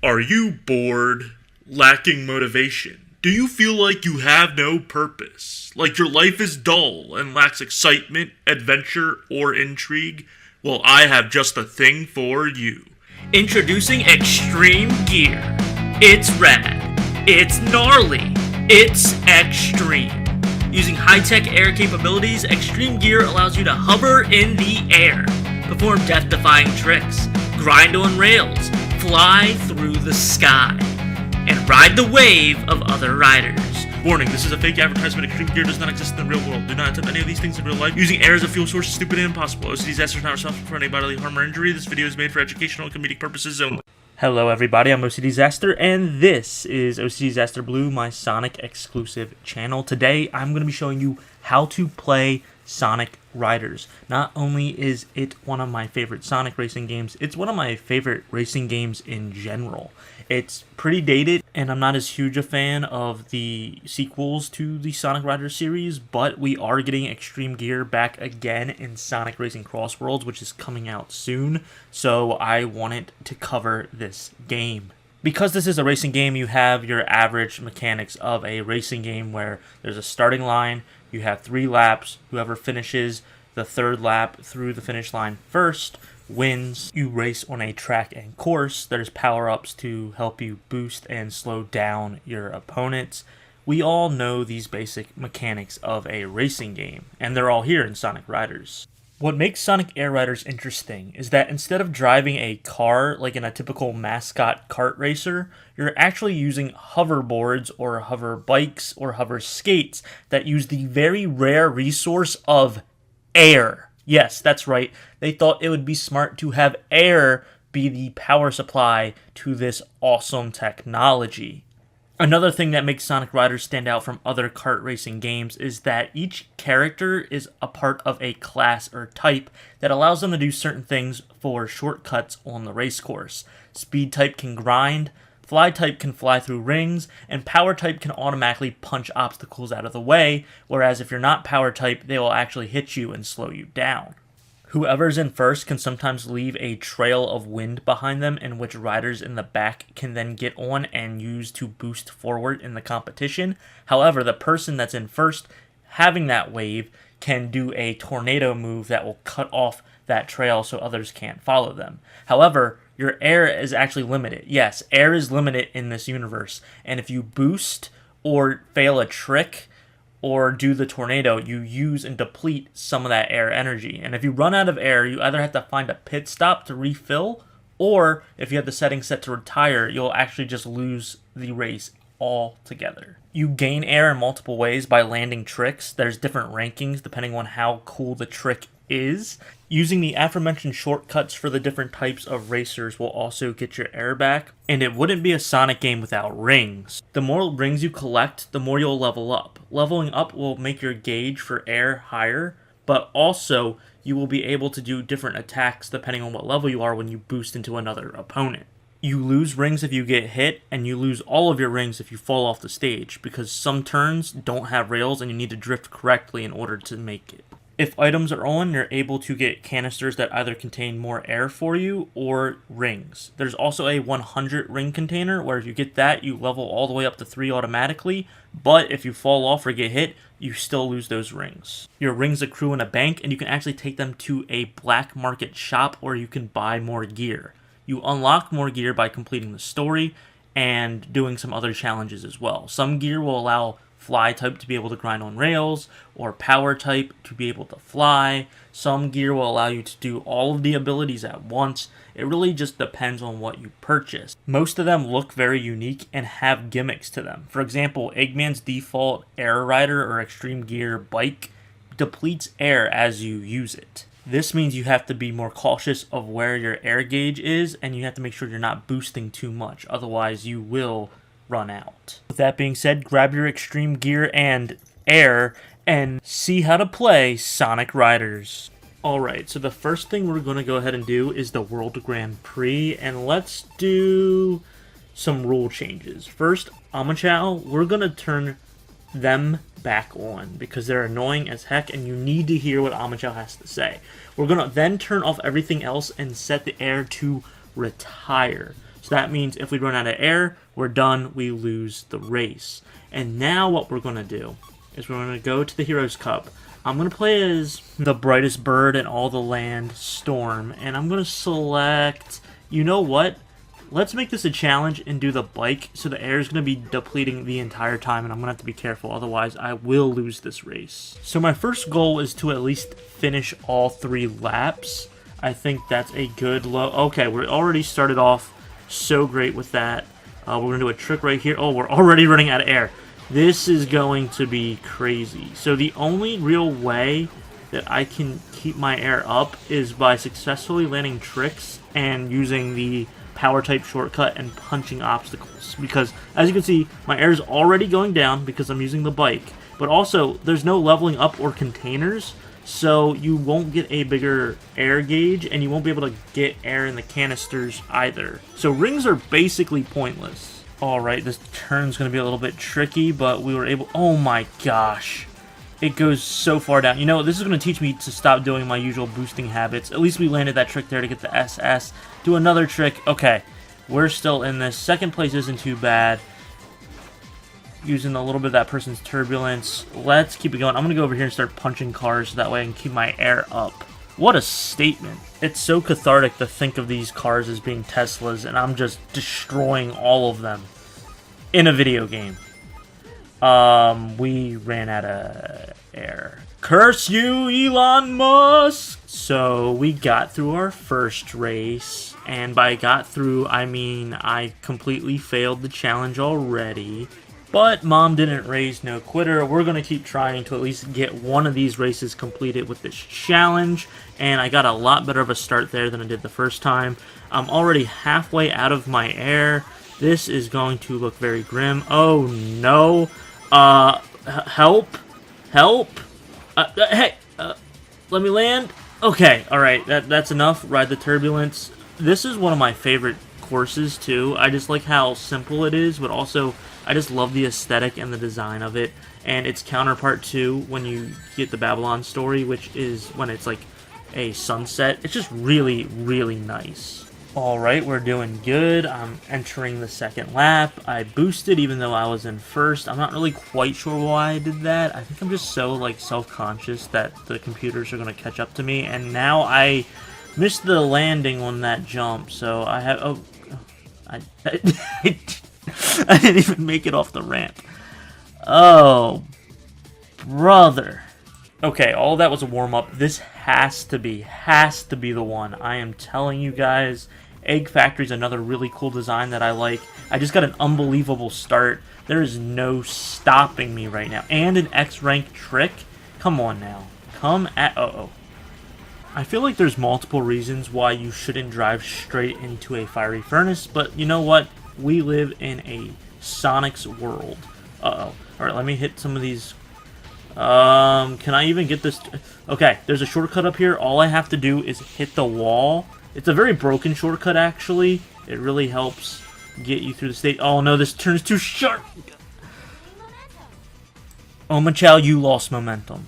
Are you bored? Lacking motivation? Do you feel like you have no purpose? Like your life is dull and lacks excitement, adventure, or intrigue? Well, I have just the thing for you. Introducing Extreme Gear. It's rad. It's gnarly. It's extreme. Using high-tech air capabilities, Extreme Gear allows you to hover in the air, perform death-defying tricks, grind on rails, fly through the sky, and ride the wave of other riders. Warning, this is a fake advertisement. Extreme Gear does not exist in the real world. Do not attempt any of these things in real life. Using air as a fuel source is stupid and impossible. OCDsaster is not responsible for any bodily harm or injury. This video is made for educational and comedic purposes only. Hello everybody, I'm OCDsaster, and this is OCDsaster Blue, my Sonic exclusive channel. Today, I'm going to be showing you how to play Sonic Riders. Not only is it one of my favorite Sonic racing games, it's one of my favorite racing games in general. It's pretty dated, and I'm not as huge a fan of the sequels to the Sonic Riders series, but we are getting Extreme Gear back again in Sonic Racing Cross Worlds, which is coming out soon, so I wanted to cover this game. Because this is a racing game, you have your average mechanics of a racing game where there's a starting line, you have 3 laps, whoever finishes the 3rd lap through the finish line first wins. You race on a track and course. There's power-ups to help you boost and slow down your opponents. We all know these basic mechanics of a racing game, and they're all here in Sonic Riders. What makes Sonic Air Riders interesting is that instead of driving a car like in a typical mascot kart racer, you're actually using hoverboards or hover bikes or hover skates that use the very rare resource of air. Yes, that's right. They thought it would be smart to have air be the power supply to this awesome technology. Another thing that makes Sonic Riders stand out from other kart racing games is that each character is a part of a class or type that allows them to do certain things for shortcuts on the race course. Speed type can grind, fly type can fly through rings, and power type can automatically punch obstacles out of the way, whereas if you're not power type, they will actually hit you and slow you down. Whoever's in first can sometimes leave a trail of wind behind them in which riders in the back can then get on and use to boost forward in the competition. However, the person that's in first having that wave can do a tornado move that will cut off that trail so others can't follow them. However, your air is actually limited. Yes, air is limited in this universe, and if you boost or fail a trick or do the tornado, you use and deplete some of that air energy. And if you run out of air, you either have to find a pit stop to refill, or if you have the settings set to retire, you'll actually just lose the race altogether. You gain air in multiple ways by landing tricks. There's different rankings depending on how cool the trick is. Using the aforementioned shortcuts for the different types of racers will also get your air back, and it wouldn't be a Sonic game without rings. The more rings you collect, the more you'll level up. Leveling up will make your gauge for air higher, but also you will be able to do different attacks depending on what level you are when you boost into another opponent. You lose rings if you get hit, and you lose all of your rings if you fall off the stage, because some turns don't have rails and you need to drift correctly in order to make it. If items are on, you're able to get canisters that either contain more air for you or rings. There's also a 100 ring container where if you get that, you level all the way up to 3 automatically, but if you fall off or get hit, you still lose those rings. Your rings accrue in a bank, and you can actually take them to a black market shop or you can buy more gear. You unlock more gear by completing the story and doing some other challenges as well. Some gear will allow fly type to be able to grind on rails, or power type to be able to fly. Some gear will allow you to do all of the abilities at once. It really just depends on what you purchase. Most of them look very unique and have gimmicks to them. For example, Eggman's default Air Rider or Extreme Gear bike depletes air as you use it. This means you have to be more cautious of where your air gauge is, and you have to make sure you're not boosting too much, otherwise you will run out. With that being said, grab your Extreme Gear and air and see how to play Sonic Riders. Alright, so the first thing we're going to go ahead and do is the World Grand Prix, and let's do some rule changes. First, Amachow, we're going to turn them back on because they're annoying as heck and you need to hear what Amachow has to say. We're going to then turn off everything else and set the air to retire. So that means if we run out of air, we're done, we lose the race. And now what we're going to do is we're going to go to the Heroes Cup. I'm going to play as the brightest bird in all the land, Storm. And I'm going to select, you know what? Let's make this a challenge and do the bike. So the air is going to be depleting the entire time. And I'm going to have to be careful. Otherwise, I will lose this race. So my first goal is to at least finish all 3 laps. I think that's a good low. Okay, we're already started off so great with that. We're going to do a trick right here. Oh, we're already running out of air. This is going to be crazy. So the only real way that I can keep my air up is by successfully landing tricks and using the power type shortcut and punching obstacles. Because as you can see, my air is already going down because I'm using the bike. But also, there's no leveling up or containers, so you won't get a bigger air gauge and you won't be able to get air in the canisters either. So rings are basically pointless. Alright, this turn's going to be a little bit tricky, but we were able... Oh my gosh. It goes so far down. You know, this is going to teach me to stop doing my usual boosting habits. At least we landed that trick there to get the SS. Do another trick. Okay, we're still in this. Second place isn't too bad. Using a little bit of that person's turbulence. Let's keep it going. I'm going to go over here and start punching cars so that way I can keep my air up. What a statement. It's so cathartic to think of these cars as being Teslas, and I'm just destroying all of them in a video game. We ran out of air. Curse you, Elon Musk! So we got through our first race, and by got through, I mean I completely failed the challenge already. But Mom didn't raise no quitter. We're going to keep trying to at least get one of these races completed with this challenge. And I got a lot better of a start there than I did the first time. I'm already halfway out of my air. This is going to look very grim. Oh no. Help. Help. Hey. Let me land. Okay. Alright. That's enough. Ride the turbulence. This is one of my favorite courses too. I just like how simple it is, but also I just love the aesthetic and the design of it. And its counterpart too, when you get the Babylon story, which is when it's like a sunset. It's just really, really nice. Alright, we're doing good. I'm entering the second lap. I boosted even though I was in first. I'm not really quite sure why I did that. I think I'm just so like self-conscious that the computers are going to catch up to me. And now I missed the landing on that jump. So I have... I didn't even make it off the ramp. Oh, brother. Okay, all that was a warm-up. This has to be the one. I am telling you guys, Egg Factory is another really cool design that I like. I just got an unbelievable start. There is no stopping me right now. And an X-rank trick? Come on now. Come at... Uh-oh. I feel like there's multiple reasons why you shouldn't drive straight into a fiery furnace, but you know what? We live in a Sonic's world. Uh-oh. Alright, let me hit some of these. Can I even get this? Okay, there's a shortcut up here. All I have to do is hit the wall. It's a very broken shortcut, actually. It really helps get you through the stage. Oh, no, this turn's too sharp. Oh, Machao, you lost momentum.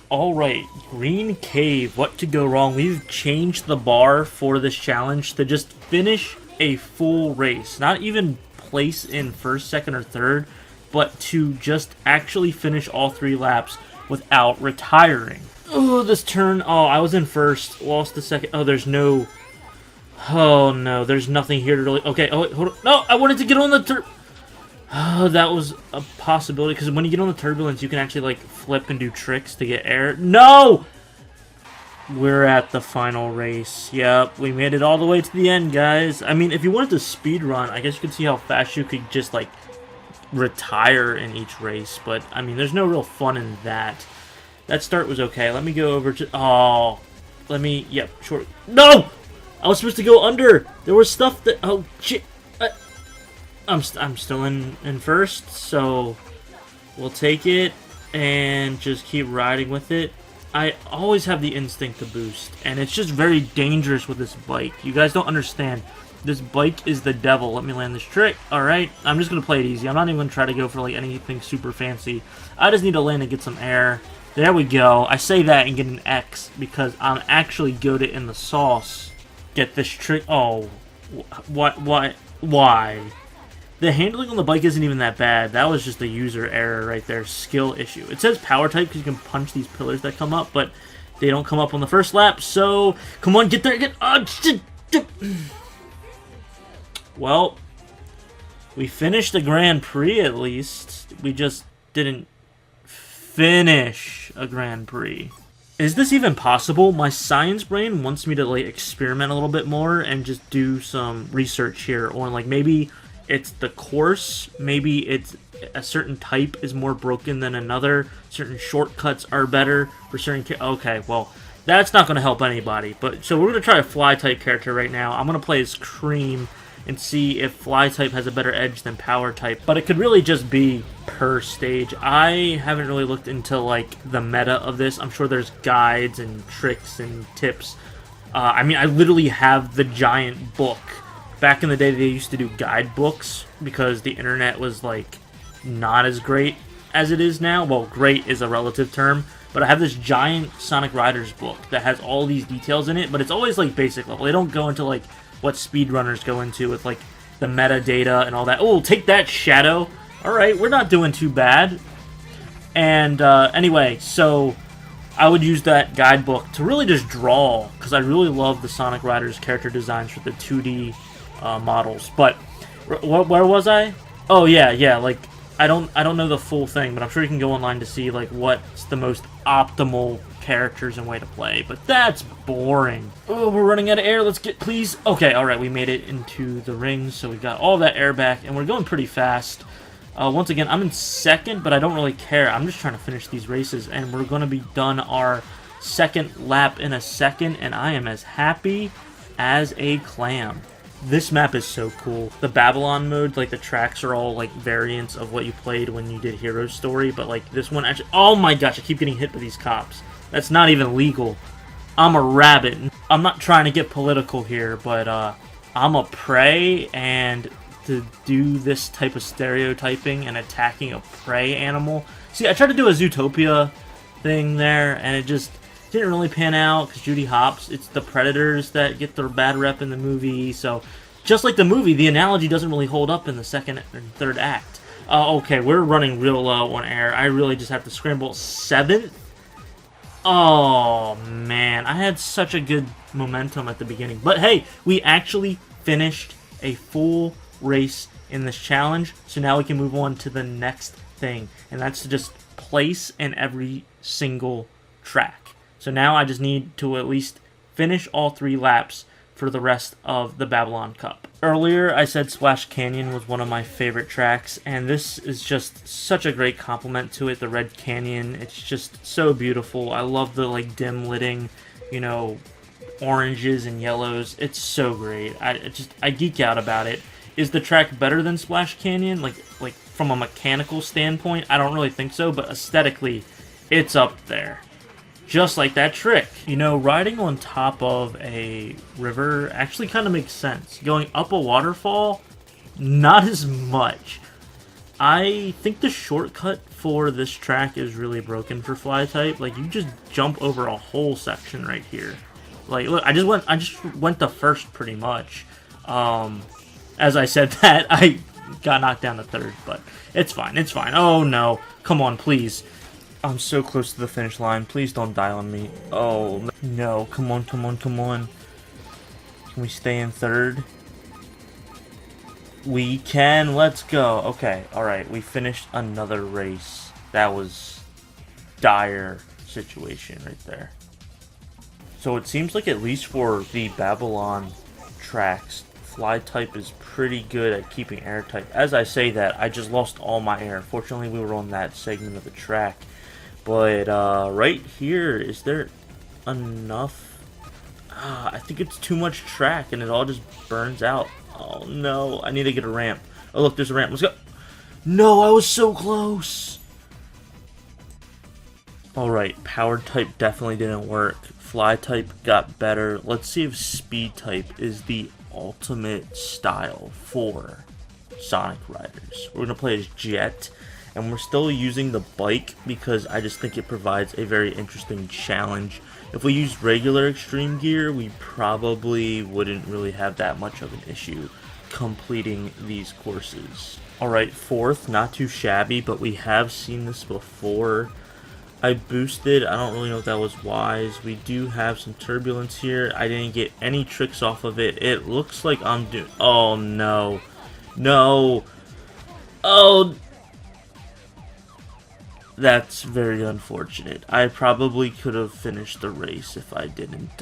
Alright, Green Cave. What could go wrong? We've changed the bar for this challenge to just finish a full race. Not even place in first, second, or third, but to just actually finish all 3 laps without retiring. Oh, this turn. Oh, I was in first. Lost the second. Oh, there's no... Oh, no. There's nothing here to really... Okay, oh, wait, hold on. No, I wanted to get on the... Oh, that was a possibility, because when you get on the turbulence, you can actually, like, flip and do tricks to get air. No! We're at the final race. Yep, we made it all the way to the end, guys. I mean, if you wanted to speed run, I guess you could see how fast you could just, like, retire in each race. But, I mean, there's no real fun in that. That start was okay. Let me go over to... Oh, let me... Yep, short... No! I was supposed to go under. There was stuff that... Oh, shit. I'm still in first, so we'll take it and just keep riding with it. I always have the instinct to boost, and it's just very dangerous with this bike. You guys don't understand. This bike is the devil. Let me land this trick. Alright, I'm just going to play it easy. I'm not even going to try to go for like anything super fancy. I just need to land and get some air. There we go. I say that and get an X because I'm actually goated in the sauce. Get this trick. Oh, Why? The handling on the bike isn't even that bad. That was just a user error right there. Skill issue. It says power type because you can punch these pillars that come up, but they don't come up on the first lap. So, come on, get there. Well, we finished the Grand Prix at least. We just didn't finish a Grand Prix. Is this even possible? My science brain wants me to like experiment a little bit more and just do some research here, or like maybe it's the course, maybe it's a certain type is more broken than another, certain shortcuts are better for certain okay, well, that's not going to help anybody. But so we're going to try a fly type character right now. I'm going to play as Cream and see if fly type has a better edge than power type, but it could really just be per stage. I haven't really looked into like the meta of this. I'm sure there's guides and tricks and tips. I mean, I literally have the giant book. Back in the day, they used to do guidebooks because the internet was like not as great as it is now. Well, great is a relative term, but I have this giant Sonic Riders book that has all these details in it, but it's always like basic level. They don't go into like what speedrunners go into with like the metadata and all that. Oh, take that, Shadow. All right, we're not doing too bad. And anyway, so I would use that guidebook to really just draw, because I really love the Sonic Riders character designs for the 2D models. But where was I? Oh yeah, like I don't know the full thing, but I'm sure you can go online to see like what's the most optimal characters and way to play. But that's boring. Oh, we're running out of air. Let's get, please. Okay, all right, we made it into the rings, so we got all that air back, and we're going pretty fast. Once again, I'm in second, but I don't really care. I'm just trying to finish these races, and we're going to be done our second lap in a second, and I am as happy as a clam. This map is so cool. The Babylon mode, like the tracks are all like variants of what you played when you did Hero's Story, but like this one actually, oh my gosh, I keep getting hit by these cops. That's not even legal. I'm a rabbit. I'm not trying to get political here, but I'm a prey, and to do this type of stereotyping and attacking a prey animal. See, I tried to do a Zootopia thing there, and it just didn't really pan out because Judy Hopps, it's the predators that get their bad rep in the movie. So just like the movie, the analogy doesn't really hold up in the second and third act. Okay, we're running real low on air. I really just have to scramble. 7th? Oh man, I had such a good momentum at the beginning. But hey, we actually finished a full race in this challenge, so now we can move on to the next thing, and that's to just place in every single track. So now I just need to at least finish all 3 laps for the rest of the Babylon Cup. Earlier I said Splash Canyon was one of my favorite tracks, and this is just such a great compliment to it. The Red Canyon, it's just so beautiful. I love the like dim lighting, you know, oranges and yellows. It's so great. I geek out about it. Is the track better than Splash Canyon? Like from a mechanical standpoint, I don't really think so, but aesthetically, it's up there. Just like that trick. You know, riding on top of a river actually kind of makes sense. Going up a waterfall, not as much. I think the shortcut for this track is really broken for fly type. Like, you just jump over a whole section right here. Like, look, I just went the first pretty much. As I said that, I got knocked down to 3rd, but it's fine, it's fine. Oh no, come on, please. I'm so close to the finish line. Please don't die on me. Oh no, come on, come on, come on. Can we stay in 3rd? We can, let's go. Okay, alright, we finished another race. That was dire situation right there. So it seems like at least for the Babylon tracks, fly type is pretty good at keeping air type. As I say that, I just lost all my air. Fortunately, we were on that segment of the track. But right here, is there enough? I think it's too much track and it all just burns out. Oh no, I need to get a ramp. Oh look, there's a ramp. Let's go. No, I was so close. Alright, power type definitely didn't work. Fly type got better. Let's see if speed type is the ultimate style for Sonic Riders. We're going to play as Jet. and we're still using the bike because I just think it provides a very interesting challenge. If we used regular extreme gear, we probably wouldn't really have that much of an issue completing these courses. Alright, fourth, not too shabby, but we have seen this before. I boosted, I don't really know if that was wise. We do have some turbulence here. I didn't get any tricks off of it. It looks like I'm doing, oh no. No. Oh, that's very unfortunate. I probably could have finished the race if I didn't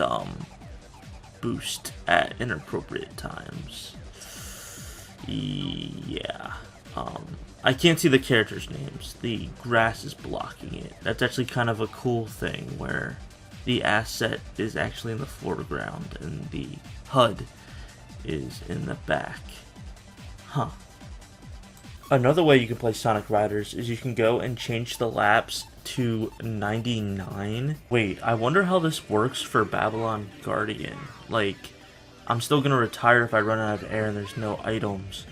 boost at inappropriate times. Yeah. I can't see the characters' names. The grass is blocking it. That's actually kind of a cool thing where the asset is actually in the foreground and the HUD is in the back. Huh. Another way you can play Sonic Riders is you can go and change the laps to 99. Wait, I wonder how this works for Babylon Guardian. Like, I'm still going to retire if I run out of air and there's no items.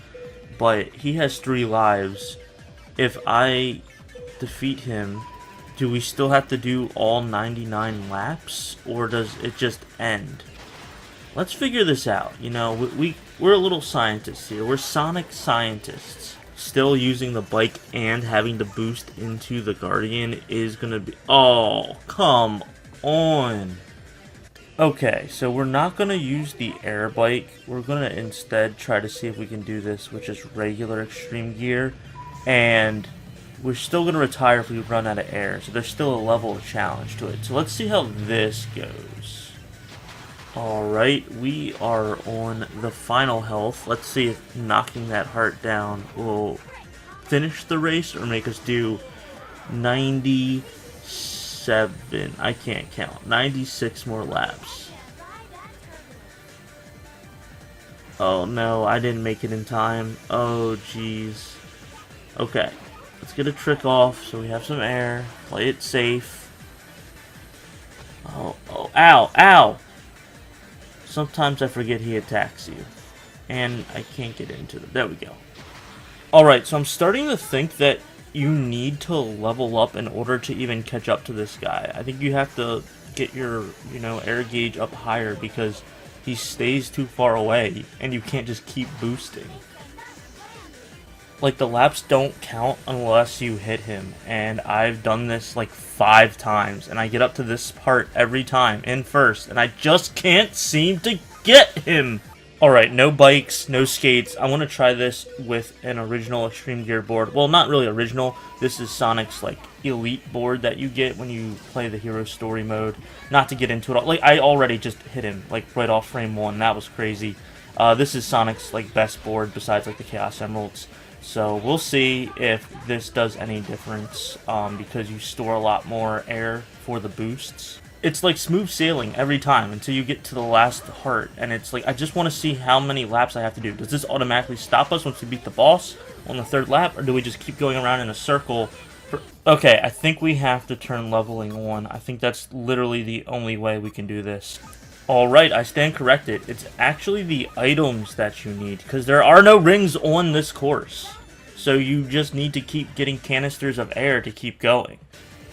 But he has 3 lives. If I defeat him, do we still have to do all 99 laps? Or does it just end? Let's figure this out. You know, we're a little scientists here. We're Sonic scientists. Still using the bike and having to boost into the Guardian is going to be... Oh, come on. Okay, so we're not going to use the air bike. We're going to instead try to see if we can do this, which is regular extreme gear. And we're still going to retire if we run out of air. So there's still a level of challenge to it. So let's see how this goes. Alright, we are on the final health. Let's see if knocking that heart down will finish the race or make us do 97. I can't count. 96 more laps. Oh no, I didn't make it in time. Oh jeez. Okay, let's get a trick off so we have some air. Play it safe. Oh, ow, ow! Sometimes I forget he attacks you. And I can't get into it. There we go. Alright, so I'm starting to think that you need to level up in order to even catch up to this guy. I think you have to get your, air gauge up higher because he stays too far away and you can't just keep boosting. Like, the laps don't count unless you hit him, and I've done this like 5 times, and I get up to this part every time in first, and I just can't seem to get him. Alright, no bikes, no skates. I want to try this with an original Extreme Gear board. Well, not really original. This is Sonic's, like, elite board that you get when you play the Hero Story mode. Not to get into it all. Like, I already just hit him, like, right off frame 1. That was crazy. This is Sonic's, like, best board besides, like, the Chaos Emeralds. So we'll see if this does any difference, because you store a lot more air for the boosts. It's like smooth sailing every time until you get to the last heart, and it's like, I just want to see how many laps I have to do. Does this automatically stop us once we beat the boss on the 3rd lap, or do we just keep going around in a circle? Okay, I think we have to turn leveling on. I think that's literally the only way we can do this. Alright, I stand corrected. It's actually the items that you need, because there are no rings on this course. So you just need to keep getting canisters of air to keep going.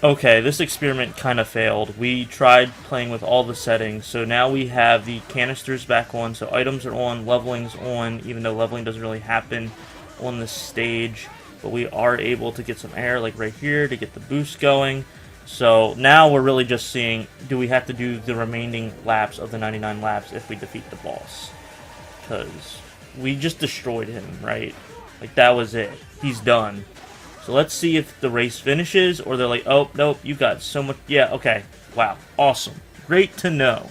Okay, this experiment kind of failed. We tried playing with all the settings, so now we have the canisters back on, so items are on, leveling's on, even though leveling doesn't really happen on this stage. But we are able to get some air, like right here, to get the boost going. So now we're really just seeing, do we have to do the remaining laps of the 99 laps if we defeat the boss? Because we just destroyed him, right? Like, that was it. He's done. So let's see if the race finishes, or they're like, oh, nope, you got so much. Yeah, okay. Wow. Awesome. Great to know.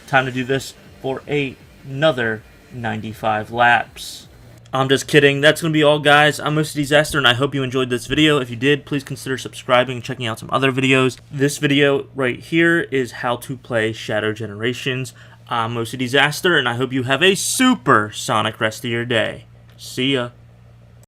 Time to do this for another 95 laps. I'm just kidding. That's going to be all, guys. I'm OCDsaster, and I hope you enjoyed this video. If you did, please consider subscribing and checking out some other videos. This video right here is how to play Shadow Generations. I'm OCDsaster, and I hope you have a super Sonic rest of your day. See ya.